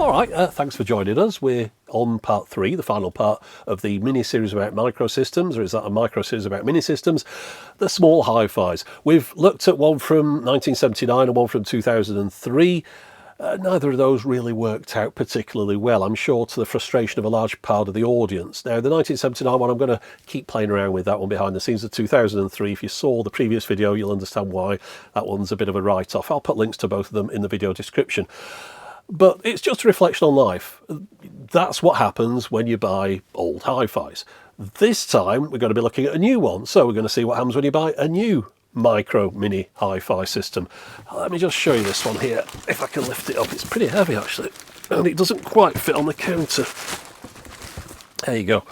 All right, thanks for joining us. We're on part 3, the final part of the mini-series about microsystems, or is that a micro-series about mini-systems? The small hi-fis. We've looked at one from 1979 and one from 2003. Neither of those really worked out particularly well, I'm sure, to the frustration of a large part of the audience. Now, the 1979 one, I'm going to keep playing around with that one behind the scenes. The 2003, if you saw the previous video, you'll understand why that one's a bit of a write-off. I'll put links to both of them in the video description. But it's just a reflection on life. That's what happens when you buy old hi-fis. This time, we're going to be looking at a new one. So we're going to see what happens when you buy a new micro mini hi-fi system. Let me just show you this one here, if I can lift it up. It's pretty heavy, actually, and it doesn't quite fit on the counter. There you go.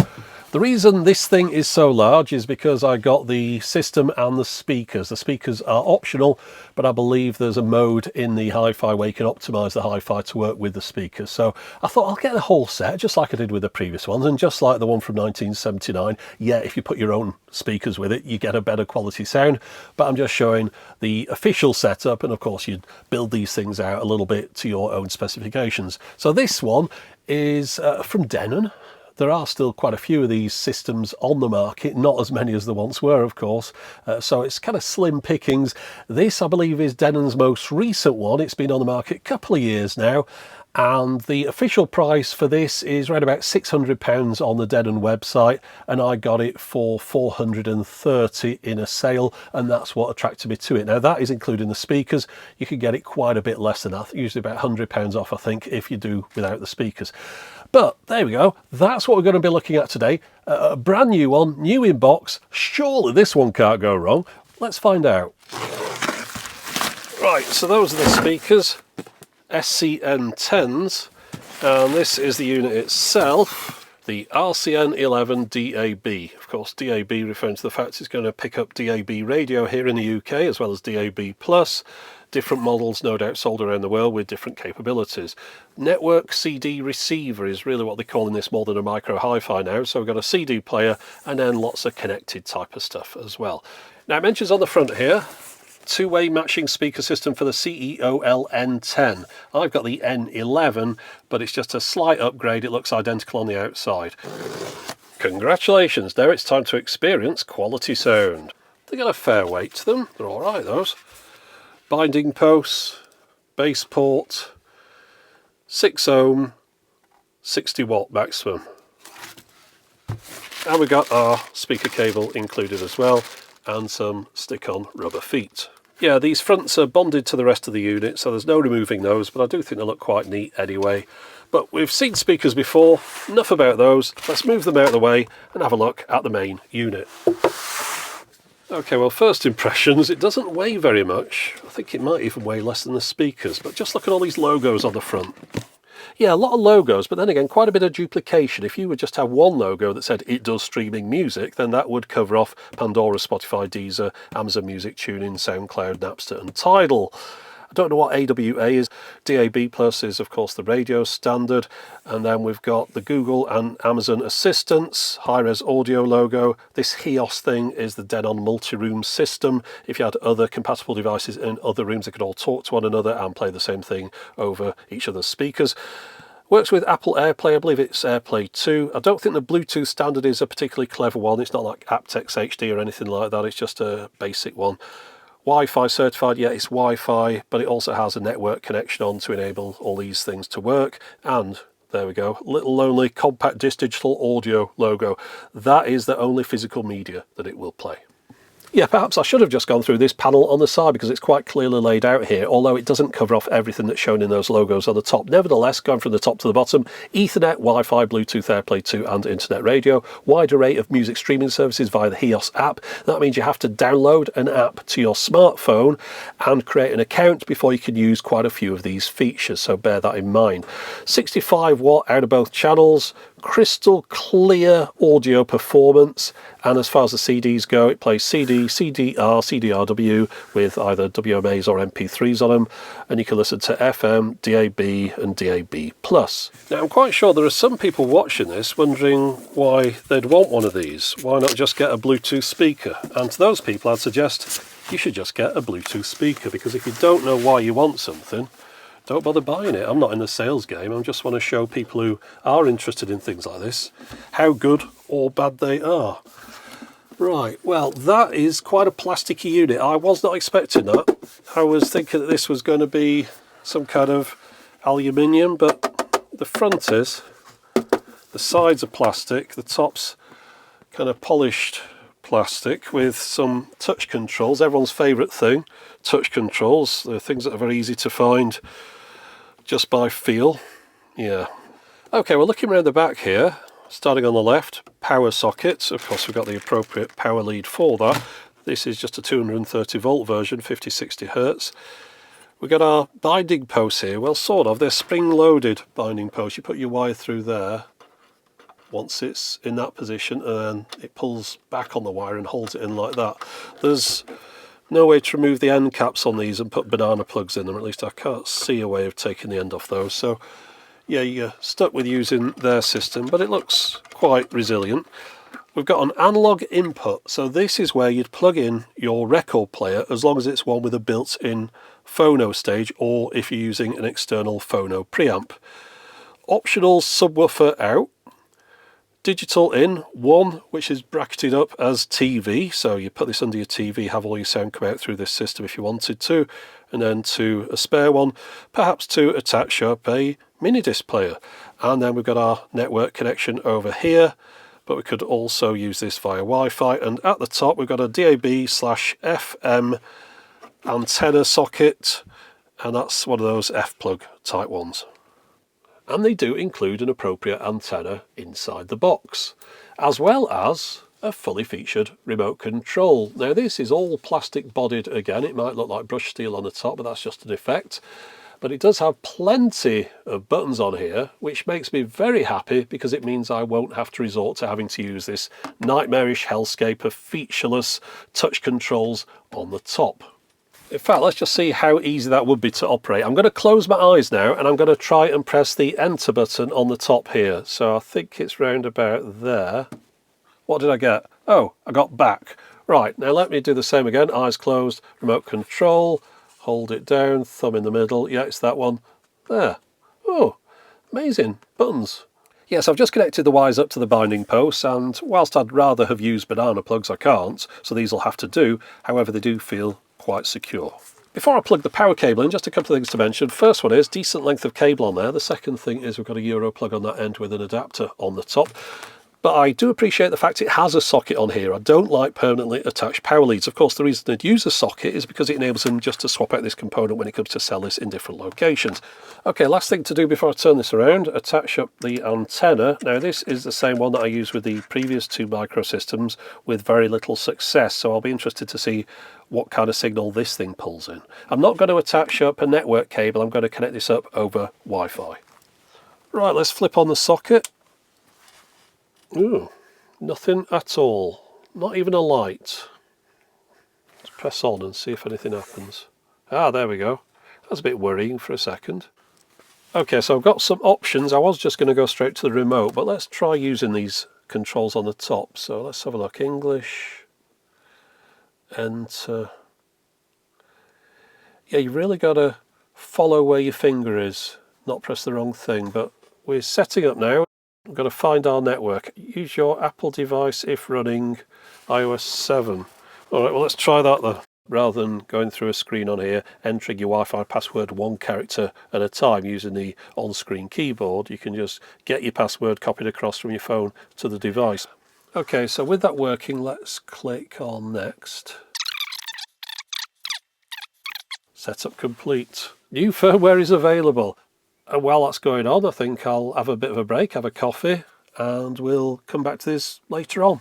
The reason this thing is so large is because I got the system and the speakers. The speakers are optional, but I believe there's a mode in the hi-fi where you can optimize the hi-fi to work with the speakers. So I thought I'll get the whole set, just like I did with the previous ones, and just like the one from 1979. Yeah, if you put your own speakers with it, you get a better quality sound, but I'm just showing the official setup, and of course you'd build these things out a little bit to your own specifications. So this one is from Denon. There are still quite a few of these systems on the market, not as many as there once were, of course, so it's kind of slim pickings. This, I believe, is Denon's most recent one. It's been on the market a couple of years now, and the official price for this is around about £600 on the Denon website, and I got it for £430 in a sale, and that's what attracted me to it. Now, that is including the speakers. You can get it quite a bit less than that, usually about £100 off, I think, if you do without the speakers. But there we go, that's what we're going to be looking at today. A brand new one, new in box. Surely this one can't go wrong. Let's find out. Right, so those are the speakers, SCN10s, and this is the unit itself, the RCN11 DAB. Of course, DAB referring to the fact it's going to pick up DAB radio here in the UK, as well as DAB+. Different models, no doubt, sold around the world with different capabilities. Network CD receiver is really what they're calling this, more than a micro hi-fi now. So we've got a CD player and then lots of connected type of stuff as well. Now, it mentions on the front here, two-way matching speaker system for the CEOL N10. I've got the N11, but it's just a slight upgrade. It looks identical on the outside. Congratulations, now it's time to experience quality sound. They got a fair weight to them. They're all right, those. Binding posts, base port, 6 ohm, 60 watt maximum. And we got our speaker cable included as well, and some stick-on rubber feet. Yeah, these fronts are bonded to the rest of the unit, so there's no removing those, but I do think they look quite neat anyway. But we've seen speakers before, enough about those. Let's move them out of the way and have a look at the main unit. Okay, well, first impressions, it doesn't weigh very much. I think it might even weigh less than the speakers, but just look at all these logos on the front. Yeah, a lot of logos, but then again, quite a bit of duplication. If you would just have one logo that said it does streaming music, then that would cover off Pandora, Spotify, Deezer, Amazon Music, TuneIn, SoundCloud, Napster and Tidal. I don't know what AWA is. DAB Plus is, of course, the radio standard. And then we've got the Google and Amazon Assistants, high-res audio logo. This HEOS thing is the Denon multi-room system. If you had other compatible devices in other rooms, they could all talk to one another and play the same thing over each other's speakers. Works with Apple AirPlay, I believe it's AirPlay 2. I don't think the Bluetooth standard is a particularly clever one. It's not like aptX HD or anything like that. It's just a basic one. Wi-Fi certified, yeah, it's Wi-Fi, but it also has a network connection on to enable all these things to work. And there we go, little lonely compact disc digital audio logo. That is the only physical media that it will play. Yeah, perhaps I should have just gone through this panel on the side because it's quite clearly laid out here, although it doesn't cover off everything that's shown in those logos on the top. Nevertheless, going from the top to the bottom, Ethernet, Wi-Fi, Bluetooth, AirPlay 2 and Internet Radio, wide array of music streaming services via the HEOS app. That means you have to download an app to your smartphone and create an account before you can use quite a few of these features, so bear that in mind. 65 watt out of both channels, crystal clear audio performance, and as far as the CDs go, it plays CD, CDR, CDRW with either WMAs or MP3s on them, and you can listen to FM, DAB and DAB+. Now, I'm quite sure there are some people watching this wondering why they'd want one of these. Why not just get a Bluetooth speaker? And to those people, I'd suggest you should just get a Bluetooth speaker, because if you don't know why you want something, don't bother buying it. I'm not in the sales game. I just want to show people who are interested in things like this how good or bad they are. Right, well, that is quite a plasticky unit. I was not expecting that. I was thinking that this was going to be some kind of aluminium, but the front is. The sides are plastic, the top's kind of polished plastic with some touch controls. Everyone's favourite thing, touch controls. They're things that are very easy to find just by feel. Yeah. Okay, we're looking around the back here. Starting on the left, power sockets. Of course, we've got the appropriate power lead for that. This is just a 230 volt version, 50-60 Hertz. We've got our binding posts here. Well, sort of. They're spring-loaded binding posts. You put your wire through there once it's in that position, and then it pulls back on the wire and holds it in like that. There's no way to remove the end caps on these and put banana plugs in them. At least I can't see a way of taking the end off those. So yeah, you're stuck with using their system, but it looks quite resilient. We've got an analog input, so this is where you'd plug in your record player as long as it's one with a built-in phono stage, or if you're using an external phono preamp. Optional subwoofer out. Digital in, one which is bracketed up as TV, so you put this under your TV, have all your sound come out through this system if you wanted to, and then to a spare one, perhaps to attach up a mini disc player. And then we've got our network connection over here, but we could also use this via Wi-Fi. And at the top we've got a DAB/FM antenna socket, and that's one of those F-plug type ones. And they do include an appropriate antenna inside the box, as well as a fully featured remote control. Now this is all plastic bodied again. It might look like brushed steel on the top, but that's just an effect. But it does have plenty of buttons on here, which makes me very happy because it means I won't have to resort to having to use this nightmarish hellscape of featureless touch controls on the top. In fact, let's just see how easy that would be to operate. I'm going to close my eyes now and I'm going to try and press the enter button on the top here. So I think it's round about there. What did I get? Oh, I got back. Right, now let me do the same again. Eyes closed, remote control, hold it down, thumb in the middle. Yeah, it's that one. There. Oh, amazing. Buttons. Yes, I've just connected the wires up to the binding posts, and whilst I'd rather have used banana plugs, I can't, so these will have to do. However, they do feel quite secure. Before I plug the power cable in, just a couple of things to mention. First one is decent length of cable on there. The second thing is we've got a Euro plug on that end with an adapter on the top. But I do appreciate the fact it has a socket on here. I don't like permanently attached power leads. Of course, the reason they'd use a socket is because it enables them just to swap out this component when it comes to sell this in different locations. Okay, last thing to do before I turn this around, attach up the antenna. Now this is the same one that I used with the previous two microsystems with very little success, so I'll be interested to see what kind of signal this thing pulls in. I'm not going to attach up a network cable, I'm going to connect this up over Wi-Fi. Right, let's flip on the socket. Ooh, nothing at all. Not even a light. Let's press on and see if anything happens. Ah, there we go. That's a bit worrying for a second. Okay, so I've got some options. I was just going to go straight to the remote, but let's try using these controls on the top. So let's have a look. English. Enter. Yeah, you really got to follow where your finger is, not press the wrong thing. But we're setting up now. We've got to find our network. Use your Apple device if running iOS 7. All right, well, let's try that then. Rather than going through a screen on here, entering your Wi-Fi password one character at a time using the on-screen keyboard, you can just get your password copied across from your phone to the device. Okay, so with that working, let's click on Next. Setup complete. New firmware is available. And while that's going on, I think I'll have a bit of a break, have a coffee, and we'll come back to this later on.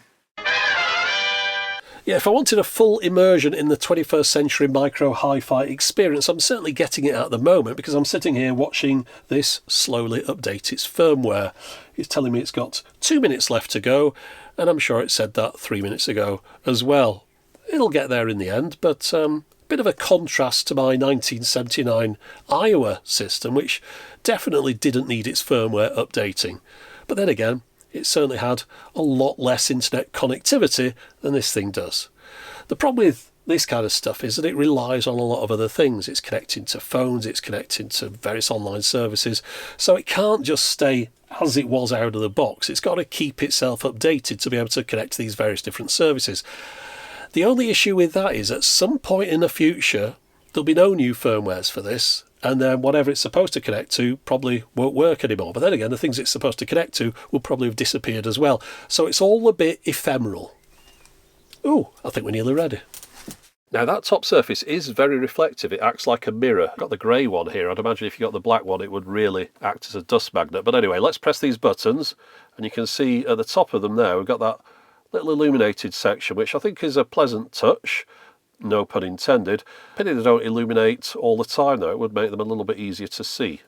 Yeah, if I wanted a full immersion in the 21st century micro hi-fi experience, I'm certainly getting it at the moment because I'm sitting here watching this slowly update its firmware. It's telling me it's got 2 minutes left to go, and I'm sure it said that 3 minutes ago as well. It'll get there in the end, but bit of a contrast to my 1979 Iowa system, which definitely didn't need its firmware updating. But then again, it certainly had a lot less internet connectivity than this thing does. The problem with this kind of stuff is that it relies on a lot of other things. It's connecting to phones, it's connecting to various online services, so it can't just stay as it was out of the box. It's got to keep itself updated to be able to connect to these various different services. The only issue with that is at some point in the future there'll be no new firmwares for this, and then whatever it's supposed to connect to probably won't work anymore. But then again, the things it's supposed to connect to will probably have disappeared as well. So it's all a bit ephemeral. Oh, I think we're nearly ready. Now that top surface is very reflective. It acts like a mirror. I've got the grey one here. I'd imagine if you got the black one it would really act as a dust magnet. But anyway, let's press these buttons and you can see at the top of them now we've got that little illuminated section, which I think is a pleasant touch. No pun intended. Pity they don't illuminate all the time though. It would make them a little bit easier to see.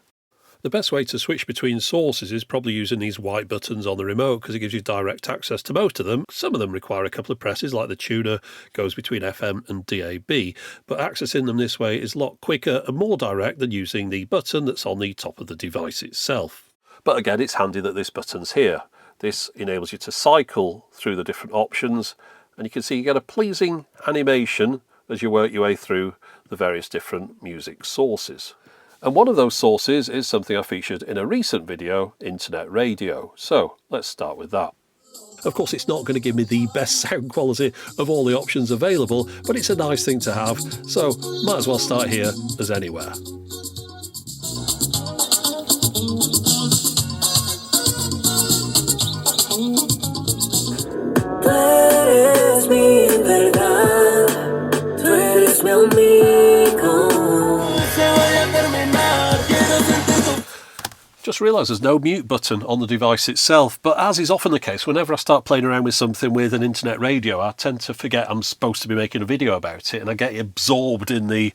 The best way to switch between sources is probably using these white buttons on the remote because it gives you direct access to most of them. Some of them require a couple of presses, like the tuner goes between FM and DAB, but accessing them this way is a lot quicker and more direct than using the button that's on the top of the device itself. But again, it's handy that this button's here. This enables you to cycle through the different options, and you can see you get a pleasing animation as you work your way through the various different music sources. And one of those sources is something I featured in a recent video, Internet Radio. So let's start with that. Of course, it's not going to give me the best sound quality of all the options available, but it's a nice thing to have, so might as well start here as anywhere. Tú eres mi verdad, tú eres mi amigo. Just realised there's no mute button on the device itself, but as is often the case, whenever I start playing around with something with an internet radio, I tend to forget I'm supposed to be making a video about it, and I get absorbed in the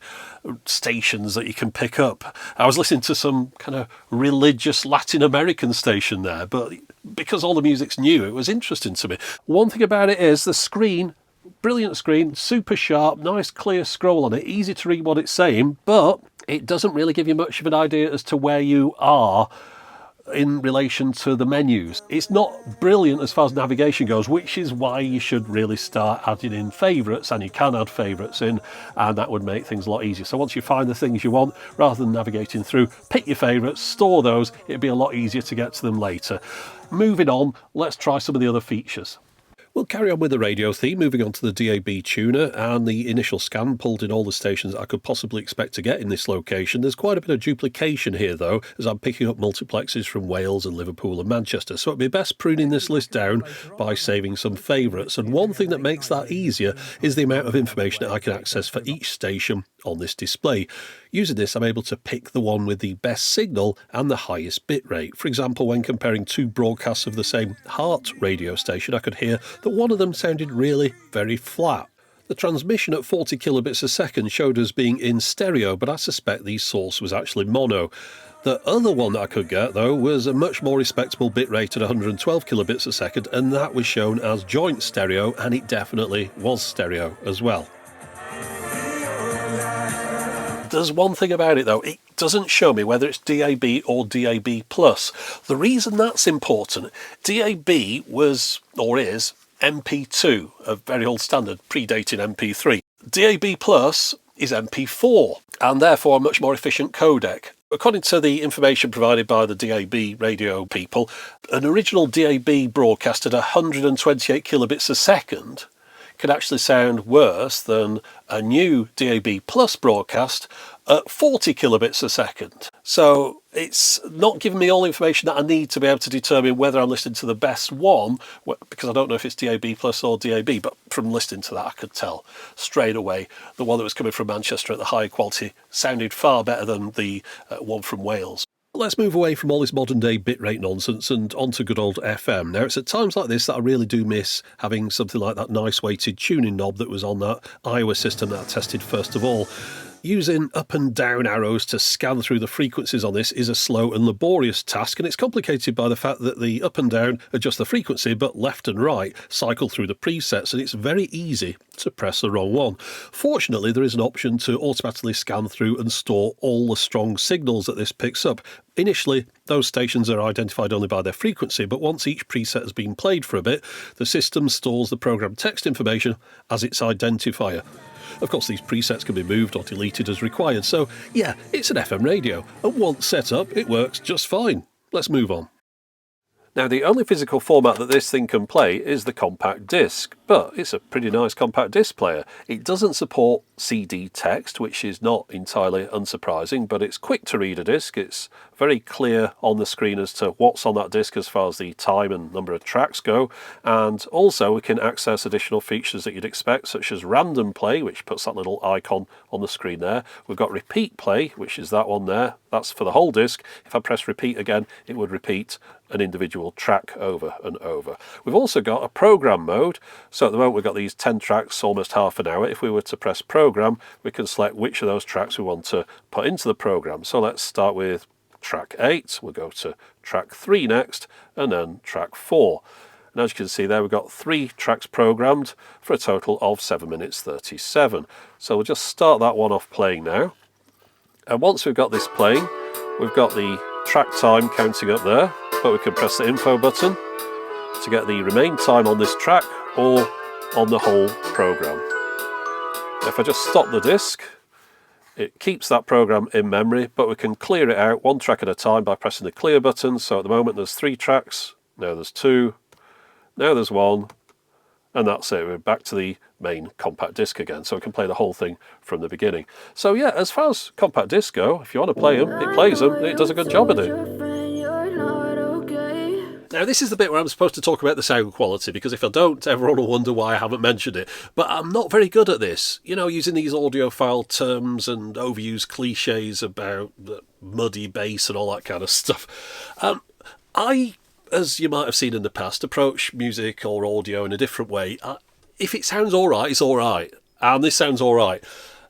stations that you can pick up. I was listening to some kind of religious Latin American station there, but because all the music's new, it was interesting to me. One thing about it is the screen, brilliant screen, super sharp, nice clear scroll on it, easy to read what it's saying, but it doesn't really give you much of an idea as to where you are in relation to the menus. It's not brilliant as far as navigation goes, which is why you should really start adding in favourites, and you can add favourites in, and that would make things a lot easier. So once you find the things you want, rather than navigating through, pick your favourites, store those, it'd be a lot easier to get to them later. Moving on, let's try some of the other features. We'll carry on with the radio theme, moving on to the DAB tuner, and the initial scan pulled in all the stations I could possibly expect to get in this location. There's quite a bit of duplication here though, as I'm picking up multiplexes from Wales and Liverpool and Manchester, so it'd be best pruning this list down by saving some favourites. And one thing that makes that easier is the amount of information that I can access for each station on this display. Using this, I'm able to pick the one with the best signal and the highest bit rate. For example, when comparing two broadcasts of the same Heart radio station, I could hear that one of them sounded really very flat. The transmission at 40 kilobits a second showed us being in stereo, but I suspect the source was actually mono. The other one that I could get, though, was a much more respectable bitrate at 112 kilobits a second, and that was shown as joint stereo, and it definitely was stereo as well. There's one thing about it though, it doesn't show me whether it's DAB or DAB+. The reason that's important, DAB was, or is, MP2, a very old standard, predating MP3. DAB+ is MP4, and therefore a much more efficient codec. According to the information provided by the DAB radio people, an original DAB broadcast at 128 kilobits a second could actually sound worse than a new DAB+ broadcast at 40 kilobits a second. So it's not giving me all the information that I need to be able to determine whether I'm listening to the best one, because I don't know if it's DAB+ or DAB, but from listening to that I could tell straight away the one that was coming from Manchester at the high quality sounded far better than the one from Wales. Let's move away from all this modern day bitrate nonsense and onto good old FM. Now, it's at times like this that I really do miss having something like that nice weighted tuning knob that was on that Iowa system that I tested first of all. Using up and down arrows to scan through the frequencies on this is a slow and laborious task, and it's complicated by the fact that the up and down adjust the frequency, but left and right cycle through the presets, and it's very easy to press the wrong one. Fortunately, there is an option to automatically scan through and store all the strong signals that this picks up. Initially, those stations are identified only by their frequency, but once each preset has been played for a bit, the system stores the program text information as its identifier. Of course, these presets can be moved or deleted as required, so yeah, it's an FM radio, and once set up, it works just fine. Let's move on. Now, the only physical format that this thing can play is the compact disc, but it's a pretty nice compact disc player. It doesn't support CD text, which is not entirely unsurprising, but it's quick to read a disc. It's very clear on the screen as to what's on that disc as far as the time and number of tracks go, and also we can access additional features that you'd expect, such as random play, which puts that little icon on the screen there. We've got repeat play, which is that one there. That's for the whole disc. If I press repeat again, it would repeat an individual track over and over. We've also got a program mode. So at the moment we've got these 10 tracks, almost half an hour. If we were to press program, we can select which of those tracks we want to put into the program. So let's start with track 8. We'll go to track 3 next, and then track 4. And as you can see there, we've got 3 tracks programmed for a total of 7 minutes 37. So we'll just start that one off playing now. And once we've got this playing, we've got the track time counting up there, but we can press the info button to get the remain time on this track or on the whole program. If I just stop the disc, it keeps that program in memory, but we can clear it out one track at a time by pressing the clear button. So at the moment there's 3 tracks, now there's 2, now there's 1, and that's it. We're back to the main compact disc again, so we can play the whole thing from the beginning. So yeah, as far as compact discs go, if you want to play them, it plays them, and it does a good job at it. Now, this is the bit where I'm supposed to talk about the sound quality, because if I don't, everyone will wonder why I haven't mentioned it. But I'm not very good at this, you know, using these audiophile terms and overused cliches about the muddy bass and all that kind of stuff. I, as you might have seen in the past, approach music or audio in a different way. If it sounds all right, it's all right. And this sounds all right.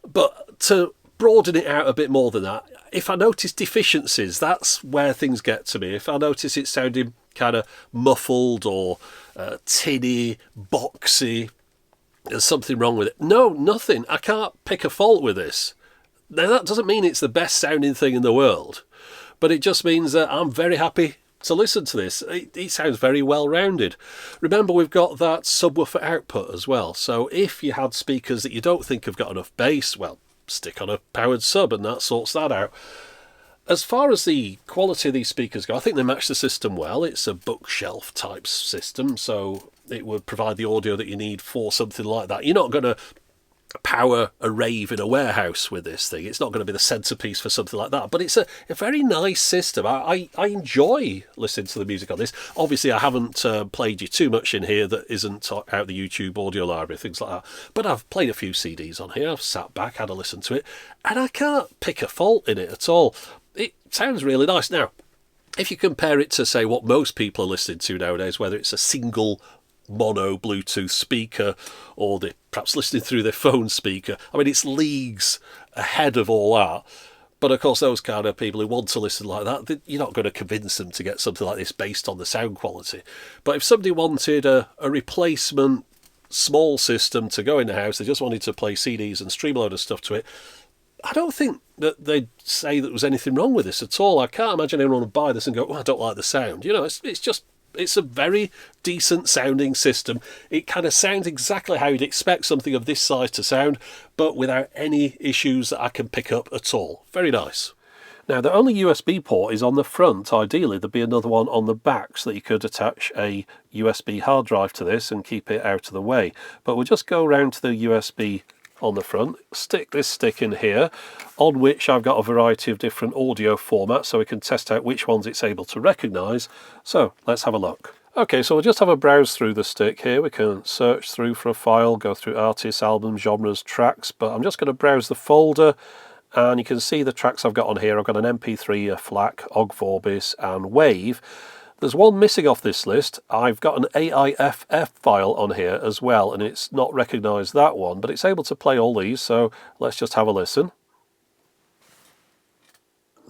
But to broaden it out a bit more than that, if I notice deficiencies, that's where things get to me. If I notice it sounding kind of muffled or tinny, boxy, there's something wrong with it. No, nothing. I can't pick a fault with this. Now, that doesn't mean it's the best sounding thing in the world, but it just means that I'm very happy to listen to this. It sounds very well rounded. Remember, we've got that subwoofer output as well, so if you had speakers that you don't think have got enough bass, well, stick on a powered sub and that sorts that out. As far as the quality of these speakers go, I think they match the system well. It's a bookshelf type system, so it would provide the audio that you need for something like that. You're not going to power a rave in a warehouse with this thing. It's not going to be the centerpiece for something like that, but it's a very nice system. I enjoy listening to the music on this. Obviously, I haven't played you too much in here that isn't out the YouTube audio library, things like that, but I've played a few CDs on here. I've sat back, had a listen to it, and I can't pick a fault in it at all. It sounds really nice. Now, if you compare it to, say, what most people are listening to nowadays, whether it's a single mono Bluetooth speaker or they're perhaps listening through their phone speaker, I mean, it's leagues ahead of all that. But of course, those kind of people who want to listen like that, you're not going to convince them to get something like this based on the sound quality. But if somebody wanted a replacement small system to go in the house, they just wanted to play CDs and stream a load of stuff to it, I don't think that they'd say that there was anything wrong with this at all. I can't imagine anyone would buy this and go, oh, I don't like the sound. You know, it's a very decent sounding system. It kind of sounds exactly how you'd expect something of this size to sound, but without any issues that I can pick up at all. Very nice. Now, the only USB port is on the front. Ideally, there'd be another one on the back so that you could attach a USB hard drive to this and keep it out of the way. But we'll just go around to the USB on the front, stick this stick in here, on which I've got a variety of different audio formats so we can test out which ones it's able to recognise. So let's have a look. Okay, so we'll just have a browse through the stick here. We can search through for a file, go through artists, albums, genres, tracks, but I'm just going to browse the folder, and you can see the tracks I've got on here. I've got an MP3, a FLAC, OGG Vorbis and WAVE. There's one missing off this list. I've got an AIFF file on here as well, and it's not recognised that one, but it's able to play all these, so let's just have a listen.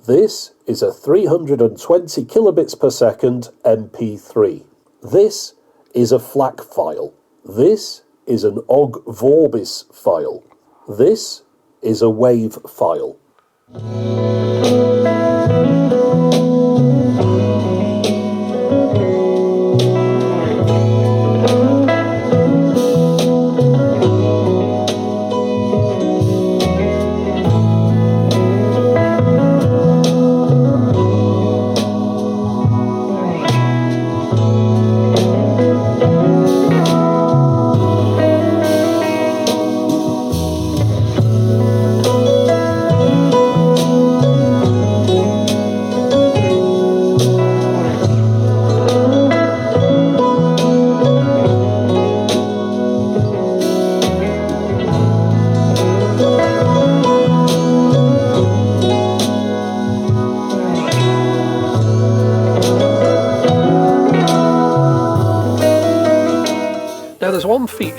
This is a 320 kilobits per second MP3. This is a FLAC file. This is an OGG Vorbis file. This is a WAVE file.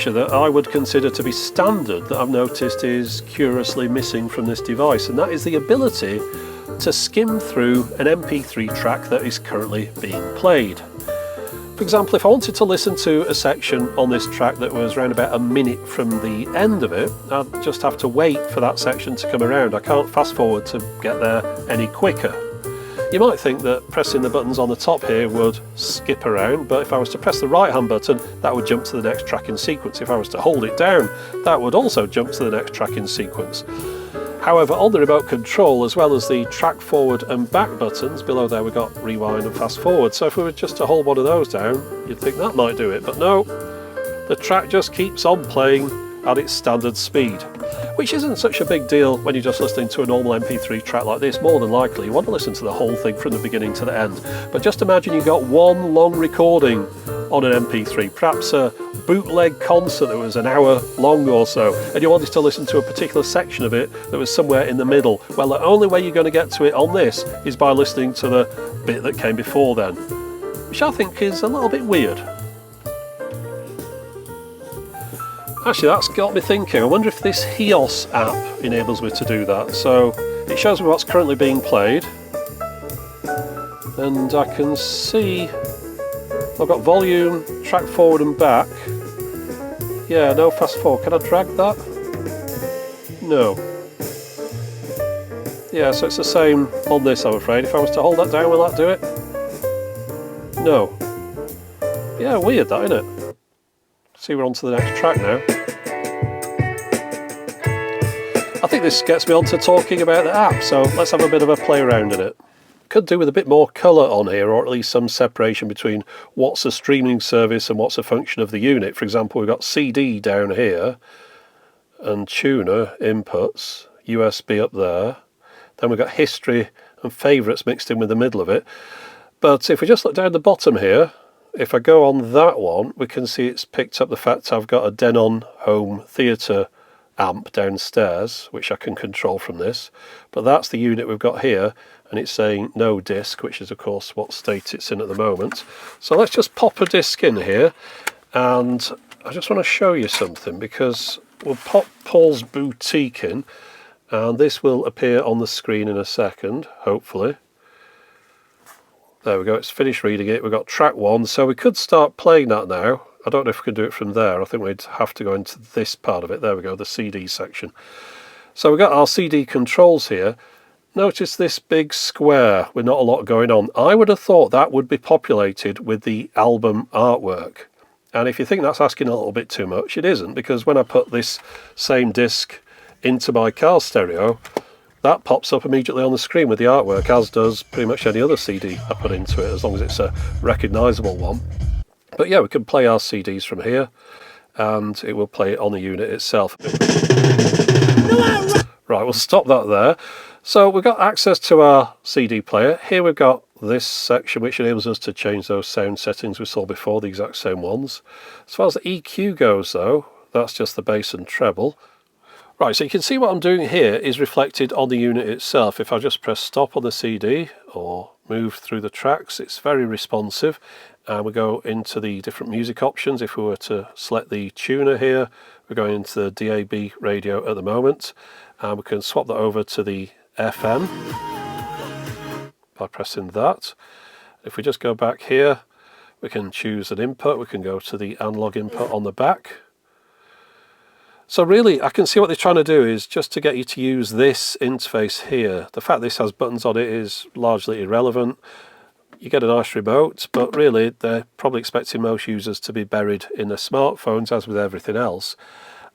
feature that I would consider to be standard that I've noticed is curiously missing from this device, and that is the ability to skim through an MP3 track that is currently being played. For example, if I wanted to listen to a section on this track that was around about a minute from the end of it, I'd just have to wait for that section to come around. I can't fast forward to get there any quicker. You might think that pressing the buttons on the top here would skip around, but if I was to press the right hand button, that would jump to the next track in sequence. If I was to hold it down, that would also jump to the next track in sequence. However, on the remote control, as well as the track forward and back buttons, below there we've got rewind and fast forward. So if we were just to hold one of those down, you'd think that might do it, but no, the track just keeps on playing at its standard speed, which isn't such a big deal when you're just listening to a normal MP3 track like this. More than likely you want to listen to the whole thing from the beginning to the end, but just imagine you've got one long recording on an MP3, perhaps a bootleg concert that was an hour long or so, and you wanted to listen to a particular section of it that was somewhere in the middle. Well, the only way you're going to get to it on this is by listening to the bit that came before then, which I think is a little bit weird. Actually, that's got me thinking, I wonder if this HEOS app enables me to do that. So it shows me what's currently being played, and I can see I've got volume, track forward and back. Yeah, no fast forward. Can I drag that? No. Yeah, so it's the same on this, I'm afraid. If I was to hold that down, will that do it? No. Yeah, weird that, isn't it? See, we're on to the next track now. I think this gets me on to talking about the app, so let's have a bit of a play around in it. Could do with a bit more colour on here, or at least some separation between what's a streaming service and what's a function of the unit. For example, we've got CD down here and tuner inputs, USB up there. Then we've got history and favourites mixed in with the middle of it. But if we just look down the bottom here, if I go on that one, we can see it's picked up the fact I've got a Denon home theatre amp downstairs, which I can control from this. But that's the unit we've got here, and it's saying no disc, which is of course what state it's in at the moment. So let's just pop a disc in here, and I just want to show you something, because we'll pop Paul's Boutique in, and this will appear on the screen in a second, hopefully. There we go, it's finished reading it. We've got track 1, so we could start playing that now. I don't know if we can do it from there. I think we'd have to go into this part of it. There we go, the CD section. So we've got our CD controls here. Notice this big square with not a lot going on. I would have thought that would be populated with the album artwork. And if you think that's asking a little bit too much, it isn't, because when I put this same disc into my car stereo, that pops up immediately on the screen with the artwork, as does pretty much any other CD I put into it, as long as it's a recognisable one. But yeah, we can play our CDs from here, and it will play it on the unit itself. Right, we'll stop that there. So we've got access to our CD player. Here we've got this section which enables us to change those sound settings we saw before, the exact same ones. As far as the EQ goes though, that's just the bass and treble. Right, so you can see what I'm doing here is reflected on the unit itself. If I just press stop on the CD or move through the tracks, it's very responsive. And we go into the different music options. If we were to select the tuner here, we're going into the DAB radio at the moment, and we can swap that over to the FM by pressing that. If we just go back here, we can choose an input. We can go to the analog input on the back. So really, I can see what they're trying to do is just to get you to use this interface here. The fact this has buttons on it is largely irrelevant. You get a nice remote, but really they're probably expecting most users to be buried in their smartphones, as with everything else.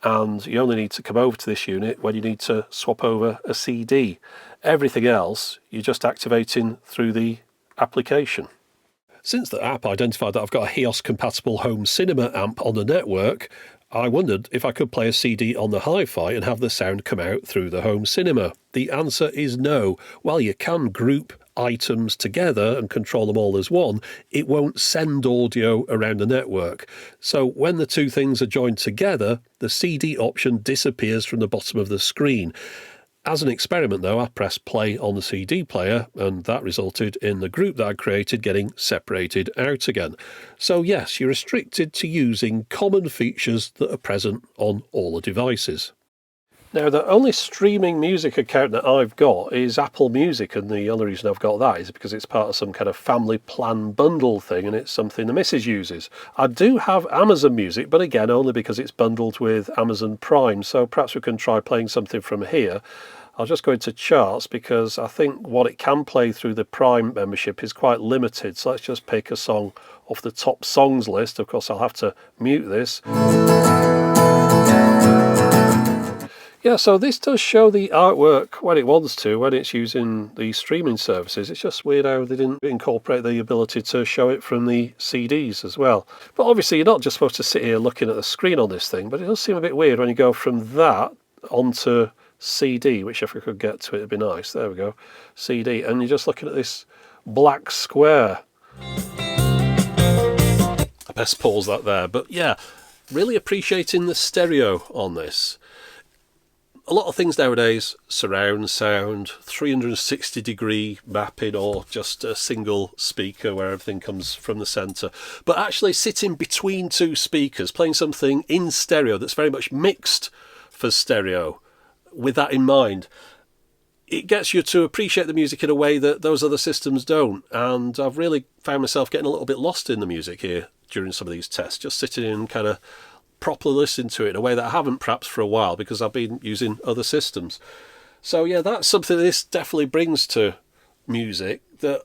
And you only need to come over to this unit when you need to swap over a CD. Everything else, you're just activating through the application. Since the app identified that I've got a HEOS-compatible home cinema amp on the network, I wondered if I could play a CD on the hi-fi and have the sound come out through the home cinema. The answer is no. While you can group items together and control them all as one, it won't send audio around the network. So when the two things are joined together, the CD option disappears from the bottom of the screen. As an experiment though, I pressed play on the CD player and that resulted in the group that I created getting separated out again. So yes, you're restricted to using common features that are present on all the devices. Now, the only streaming music account that I've got is Apple Music, and the only reason I've got that is because it's part of some kind of family plan bundle thing, and it's something the missus uses. I do have Amazon Music, but again, only because it's bundled with Amazon Prime, so perhaps we can try playing something from here. I'll just go into charts because I think what it can play through the Prime membership is quite limited, so let's just pick a song off the top songs list. Of course, I'll have to mute this. Yeah, so this does show the artwork when it wants to, when it's using the streaming services. It's just weird how they didn't incorporate the ability to show it from the CDs as well. But obviously you're not just supposed to sit here looking at the screen on this thing, but it does seem a bit weird when you go from that onto CD, which if I could get to it, it'd be nice. There we go, CD, and you're just looking at this black square. I best pause that there, but yeah, really appreciating the stereo on this. A lot of things nowadays, surround sound, 360-degree mapping, or just a single speaker where everything comes from the centre. But actually sitting between two speakers, playing something in stereo that's very much mixed for stereo, with that in mind, it gets you to appreciate the music in a way that those other systems don't. And I've really found myself getting a little bit lost in the music here during some of these tests, just sitting and kind of properly listen to it in a way that I haven't perhaps for a while because I've been using other systems. So yeah, that's something this definitely brings to music that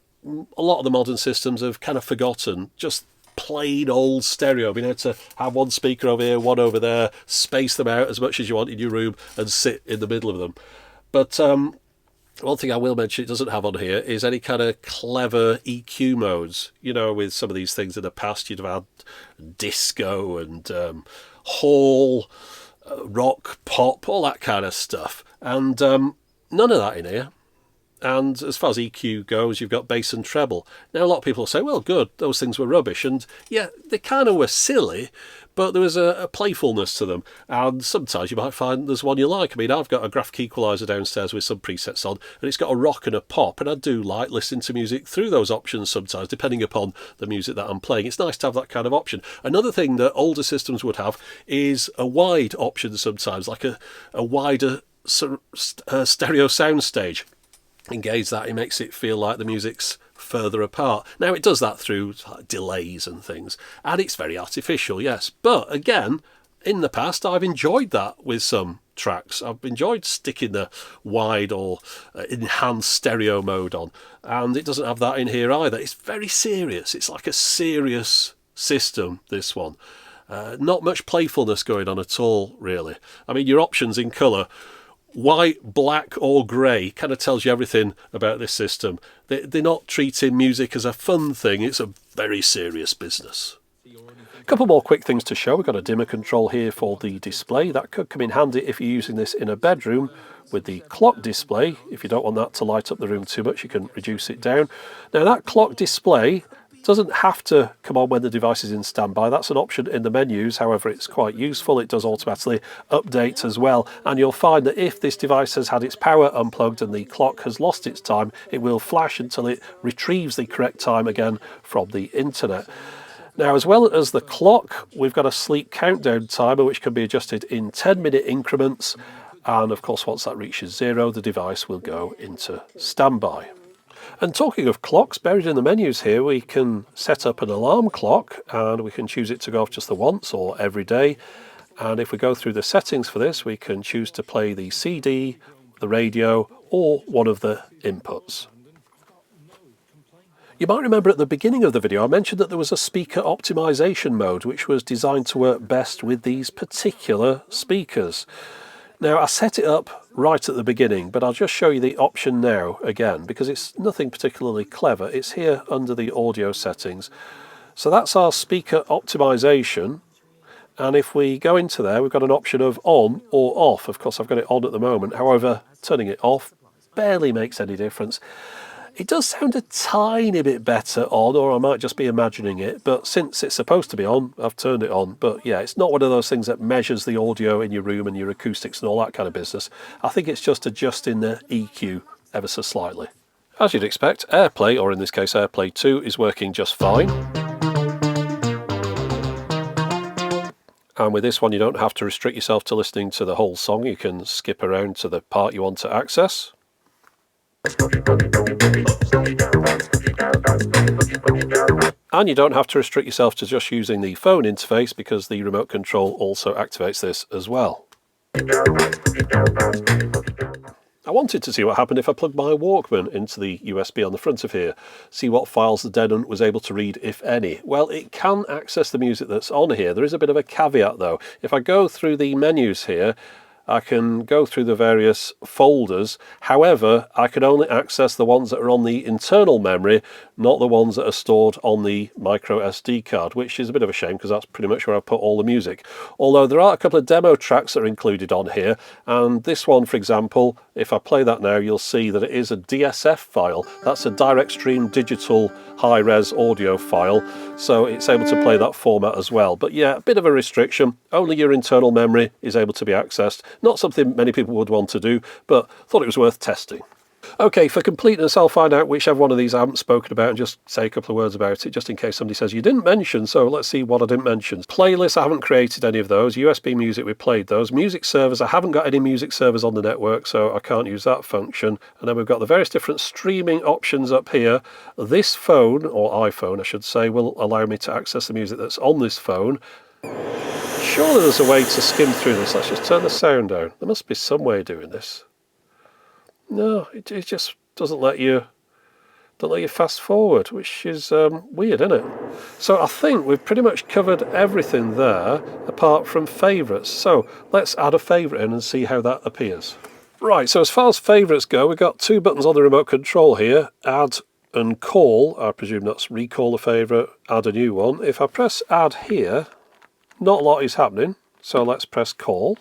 a lot of the modern systems have kind of forgotten. Just plain old stereo, being able to have one speaker over here, one over there, space them out as much as you want in your room and sit in the middle of them. But one thing I will mention it doesn't have on here is any kind of clever EQ modes. You know, with some of these things in the past, you'd have had disco and hall, rock, pop, all that kind of stuff. And none of that in here. And as far as EQ goes, you've got bass and treble. Now, a lot of people say, well, good, those things were rubbish. And yeah, they kind of were silly, but there was a playfulness to them. And sometimes you might find there's one you like. I mean, I've got a graphic equaliser downstairs with some presets on, and it's got a rock and a pop. And I do like listening to music through those options sometimes, depending upon the music that I'm playing. It's nice to have that kind of option. Another thing that older systems would have is a wide option sometimes, like a wider stereo soundstage. Engage that, it makes it feel like the music's further apart. Now it does that through delays and things, and it's very artificial, yes, but again, in the past I've enjoyed that with some tracks. I've enjoyed sticking the wide or enhanced stereo mode on, and it doesn't have that in here either. It's very serious. It's like a serious system, this one. Not much playfulness going on at all, really. I mean, your options in colour, white, black or grey, kind of tells you everything about this system. They're not treating music as a fun thing, it's a very serious business. A couple more quick things to show. We've got a dimmer control here for the display. That could come in handy if you're using this in a bedroom with the clock display. If you don't want that to light up the room too much, you can reduce it down. Now that clock display doesn't have to come on when the device is in standby. That's an option in the menus. However, it's quite useful. It does automatically update as well. And you'll find that if this device has had its power unplugged and the clock has lost its time, it will flash until it retrieves the correct time again from the internet. Now, as well as the clock, we've got a sleep countdown timer which can be adjusted in 10-minute increments. And of course, once that reaches 0, the device will go into standby. And talking of clocks, buried in the menus here, we can set up an alarm clock, and we can choose it to go off just the once or every day. And if we go through the settings for this, we can choose to play the CD, the radio, or one of the inputs. You might remember at the beginning of the video I mentioned that there was a speaker optimization mode which was designed to work best with these particular speakers. Now, I set it up right at the beginning, but I'll just show you the option now again because it's nothing particularly clever. It's here under the audio settings. So that's our speaker optimization, and if we go into there, we've got an option of on or off. Of course, I've got it on at the moment. However, turning it off barely makes any difference. It does sound a tiny bit better on, or I might just be imagining it, but since it's supposed to be on, I've turned it on. But yeah, it's not one of those things that measures the audio in your room and your acoustics and all that kind of business. I think it's just adjusting the EQ ever so slightly. As you'd expect, AirPlay, or in this case AirPlay 2, is working just fine. And with this one, you don't have to restrict yourself to listening to the whole song. You can skip around to the part you want to access. And you don't have to restrict yourself to just using the phone interface, because the remote control also activates this as well. I wanted to see what happened if I plugged my Walkman into the USB on the front of here, see what files the Denon was able to read, if any. Well, it can access the music that's on here. There is a bit of a caveat though. If I go through the menus here, I can go through the various folders. However, I can only access the ones that are on the internal memory, not the ones that are stored on the micro SD card, which is a bit of a shame because that's pretty much where I put all the music. Although there are a couple of demo tracks that are included on here, and this one, for example, if I play that now, you'll see that it is a DSF file. That's a direct stream digital high-res audio file, so it's able to play that format as well. But yeah, a bit of a restriction. Only your internal memory is able to be accessed. Not something many people would want to do, but thought it was worth testing. Okay, for completeness, I'll find out whichever one of these I haven't spoken about and just say a couple of words about it, just in case somebody says you didn't mention, so let's see what I didn't mention. Playlists, I haven't created any of those. USB music, we played those. Music servers, I haven't got any music servers on the network, so I can't use that function. And then we've got the various different streaming options up here. This phone, or iPhone I should say, will allow me to access the music that's on this phone. Surely there's a way to skim through this. Let's just turn the sound down. There must be some way of doing this. No, it just doesn't let you fast forward, which is weird, isn't it? So I think we've pretty much covered everything there, apart from favourites. So let's add a favourite in and see how that appears. Right, so as far as favourites go, we've got two buttons on the remote control here, add and call. I presume that's recall a favourite, add a new one. If I press add here, not a lot is happening, so let's press call.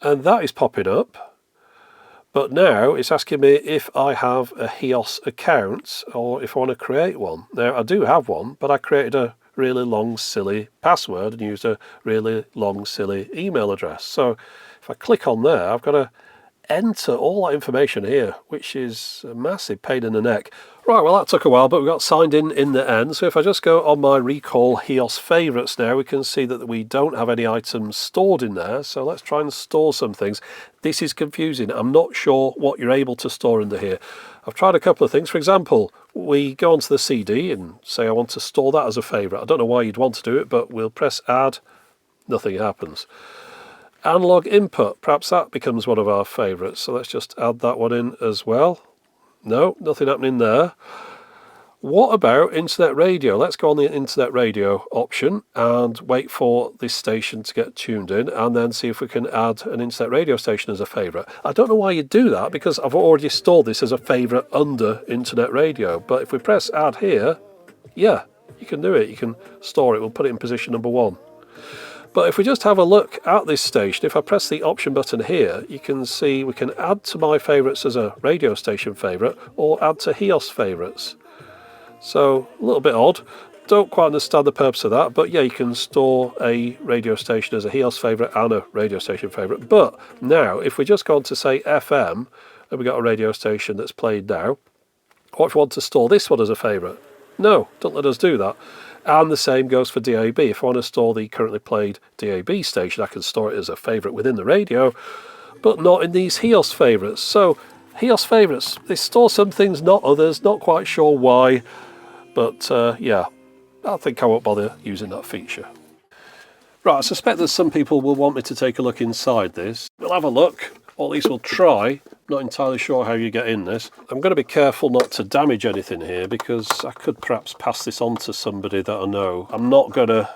And that is popping up. But now it's asking me if I have a HEOS account or if I want to create one. Now I do have one, but I created a really long silly password and used a really long silly email address. So if I click on there, I've got to enter all that information here, which is a massive pain in the neck. Right, well that took a while, but we got signed in the end. So if I just go on my recall HEOS favourites now, we can see that we don't have any items stored in there. So let's try and store some things. This is confusing. I'm not sure what you're able to store under here. I've tried a couple of things. For example, we go onto the CD and say I want to store that as a favourite. I don't know why you'd want to do it, but we'll press add. Nothing happens. Analog input, perhaps that becomes one of our favourites. So let's just add that one in as well. No, nothing happening there. What about internet radio? Let's go on the internet radio option and wait for this station to get tuned in and then see if we can add an internet radio station as a favourite. I don't know why you do that because I've already stored this as a favourite under internet radio. But if we press add here, yeah, you can do it. You can store it. We'll put it in position number 1. But if we just have a look at this station, if I press the option button here, you can see we can add to my favourites as a radio station favourite or add to HEOS favourites. So a little bit odd. Don't quite understand the purpose of that, but yeah, you can store a radio station as a HEOS favourite and a radio station favourite. But now, if we just go on to say FM, and we've got a radio station that's played now, what if we want to store this one as a favourite? No, don't let us do that. And the same goes for DAB. If I want to store the currently played DAB station, I can store it as a favourite within the radio, but not in these HEOS favourites. So HEOS favourites, they store some things, not others, not quite sure why, but yeah, I think I won't bother using that feature. Right, I suspect that some people will want me to take a look inside this. We'll have a look, or at least we'll try. Not entirely sure how you get in this. I'm going to be careful not to damage anything here because I could perhaps pass this on to somebody that I know. I'm not going to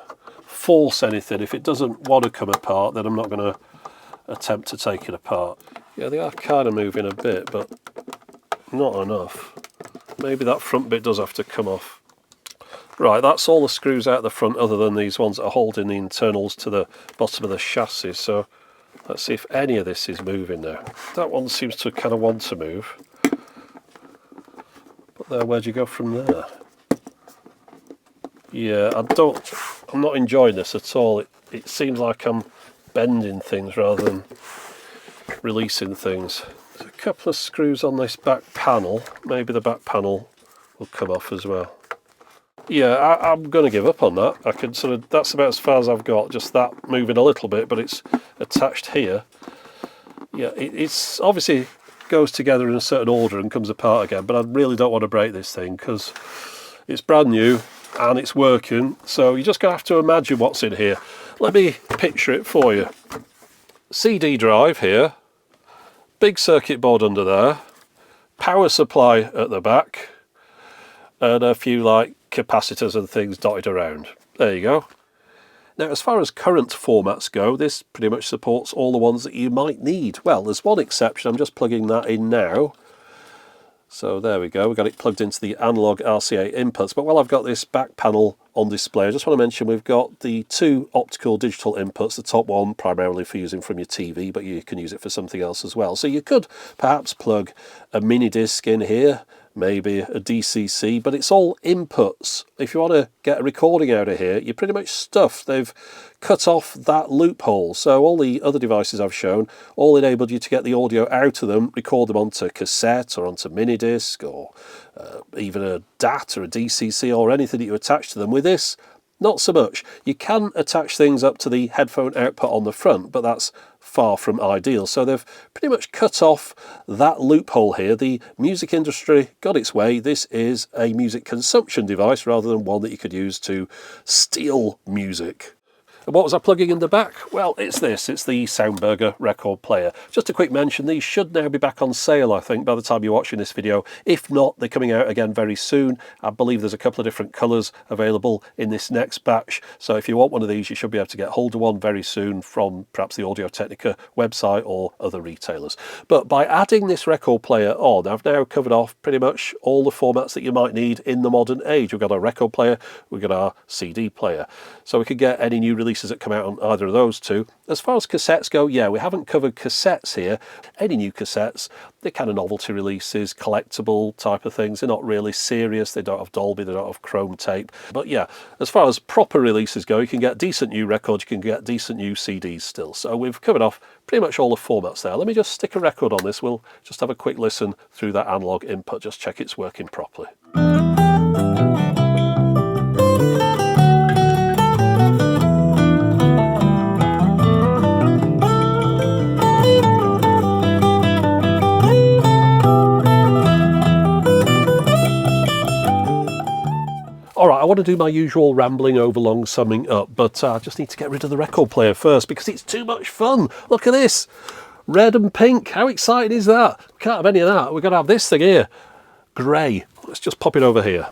force anything. If it doesn't want to come apart, then I'm not going to attempt to take it apart. Yeah, they are kind of moving a bit, but not enough. Maybe that front bit does have to come off. Right, that's all the screws out the front other than these ones that are holding the internals to the bottom of the chassis. So let's see if any of this is moving now. That one seems to kind of want to move. Where'd you go from there? Yeah, I'm not enjoying this at all. It seems like I'm bending things rather than releasing things. There's a couple of screws on this back panel. Maybe the back panel will come off as well. Yeah, I'm going to give up on that. I can that's about as far as I've got, just that moving a little bit, but it's attached here. Yeah, it's obviously goes together in a certain order and comes apart again, but I really don't want to break this thing because it's brand new and it's working, so you're just going to have to imagine what's in here. Let me picture it for you. CD drive here, big circuit board under there, power supply at the back, and a few like capacitors and things dotted around. There you go. Now, as far as current formats go, this pretty much supports all the ones that you might need. Well, there's one exception. I'm just plugging that in now. So there we go. We've got it plugged into the analog RCA inputs. But while I've got this back panel on display, I just want to mention we've got the two optical digital inputs. The top one primarily for using from your TV, but you can use it for something else as well. So you could perhaps plug a mini disc in here, maybe a DCC, but it's all inputs. If you want to get a recording out of here, you're pretty much stuffed. They've cut off that loophole. So all the other devices I've shown all enabled you to get the audio out of them, record them onto cassette or onto mini disc or even a DAT or a DCC or anything that you attach to them. With this, not so much. You can attach things up to the headphone output on the front, but that's far from ideal. So they've pretty much cut off that loophole here. The music industry got its way. This is a music consumption device rather than one that you could use to steal music. And what was I plugging in the back? Well, it's this. It's the Soundburger record player. Just a quick mention, these should now be back on sale, I think, by the time you're watching this video. If not, they're coming out again very soon. I believe there's a couple of different colours available in this next batch. So if you want one of these, you should be able to get hold of one very soon from perhaps the Audio Technica website or other retailers. But by adding this record player on, I've now covered off pretty much all the formats that you might need in the modern age. We've got our record player, we've got our CD player. So we could get any new releases that come out on either of those two. As far as cassettes go, yeah, we haven't covered cassettes here. Any new cassettes, they're kind of novelty releases, collectible type of things. They're not really serious. They don't have Dolby, they don't have chrome tape. But yeah, as far as proper releases go, you can get decent new records, you can get decent new CDs still. So we've covered off pretty much all the formats there. Let me just stick a record on this. We'll just have a quick listen through that analog input, just check it's working properly. Alright, I want to do my usual rambling over long summing up, but I just need to get rid of the record player first because it's too much fun. Look at this! Red and pink, how exciting is that? We can't have any of that, we've got to have this thing here. Grey. Let's just pop it over here.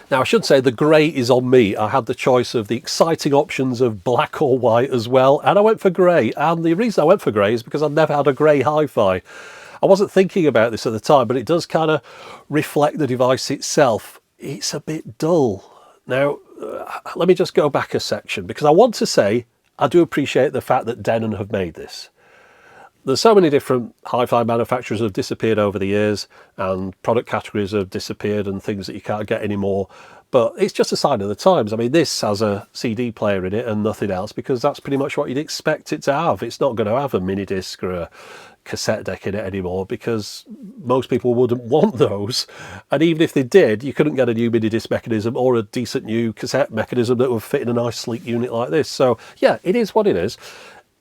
Now I should say the grey is on me. I had the choice of the exciting options of black or white as well, and I went for grey. And the reason I went for grey is because I've never had a grey hi-fi. I wasn't thinking about this at the time, but it does kind of reflect the device itself. It's a bit dull. Now, let me just go back a section because I want to say I do appreciate the fact that Denon have made this. There's so many different hi-fi manufacturers have disappeared over the years and product categories have disappeared and things that you can't get anymore. But it's just a sign of the times. I mean, this has a CD player in it and nothing else because that's pretty much what you'd expect it to have. It's not going to have a mini disc or a cassette deck in it anymore because most people wouldn't want those, and even if they did, you couldn't get a new mini disc mechanism or a decent new cassette mechanism that would fit in a nice sleek unit like this. So yeah, it is what it is.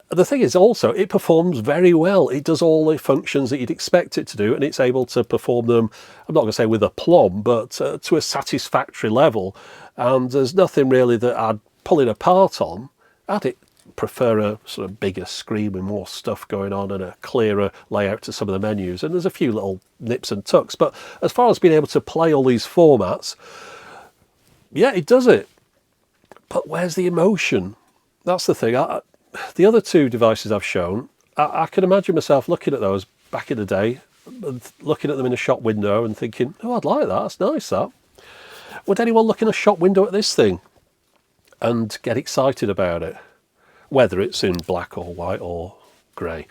The thing is also it performs very well. It does all the functions that you'd expect it to do, and it's able to perform them, I'm not going to say with aplomb, but to a satisfactory level. And there's nothing really that I'd pull it apart on. I'd prefer a sort of bigger screen with more stuff going on and a clearer layout to some of the menus, and there's a few little nips and tucks, but as far as being able to play all these formats, yeah, it does it. But where's the emotion? That's the thing. The other two devices I've shown, I can imagine myself looking at those back in the day, looking at them in a shop window and thinking, oh, I'd like that, that's nice that. Would anyone look in a shop window at this thing and get excited about it? Whether it's in black or white or grey.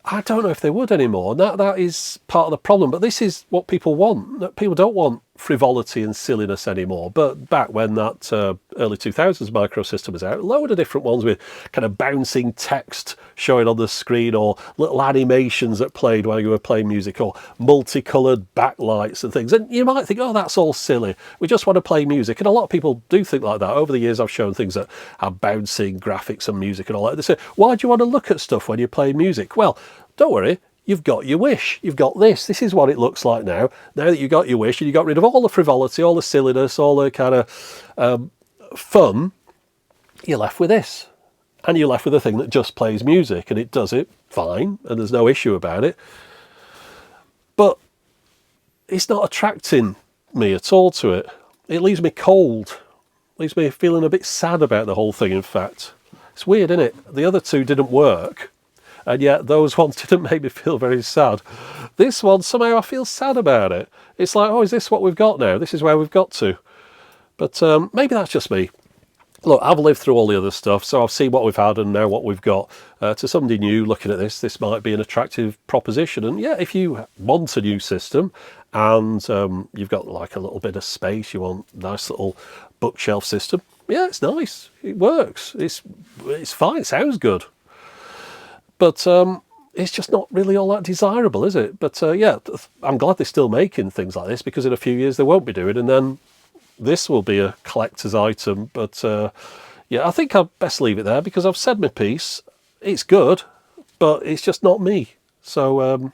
I don't know if they would anymore. And that is part of the problem. But this is what people want. People don't want frivolity and silliness anymore. But back when that early 2000s microsystem was out, a load of different ones with kind of bouncing text showing on the screen, or little animations that played while you were playing music, or multicoloured backlights and things. And you might think, oh, that's all silly. We just want to play music. And a lot of people do think like that. Over the years, I've shown things that have bouncing graphics and music and all that. They say, why do you want to look at stuff when you're playing music? Well, don't worry, you've got your wish. You've got this. This is what it looks like now. Now that you got your wish and you got rid of all the frivolity, all the silliness, all the kind of fun, you're left with this. And you're left with a thing that just plays music, and it does it fine, and there's no issue about it. But it's not attracting me at all to it. It leaves me cold. It leaves me feeling a bit sad about the whole thing, in fact. It's weird, isn't it? The other two didn't work. And yet those ones didn't make me feel very sad. This one, somehow I feel sad about it. It's like, oh, is this what we've got now? This is where we've got to. But maybe that's just me. Look, I've lived through all the other stuff, so I've seen what we've had and now what we've got. To somebody new looking at this might be an attractive proposition. And yeah, if you want a new system and you've got like a little bit of space, you want a nice little bookshelf system, yeah, it's nice. It works. It's fine. It sounds good. But it's just not really all that desirable, is it? But yeah, I'm glad they're still making things like this, because in a few years they won't be doing, and then this will be a collector's item. But yeah, I think I'd best leave it there, because I've said my piece. It's good, but it's just not me. So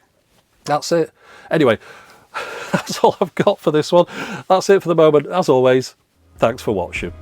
that's it. Anyway, that's all I've got for this one. That's it for the moment. As always, thanks for watching.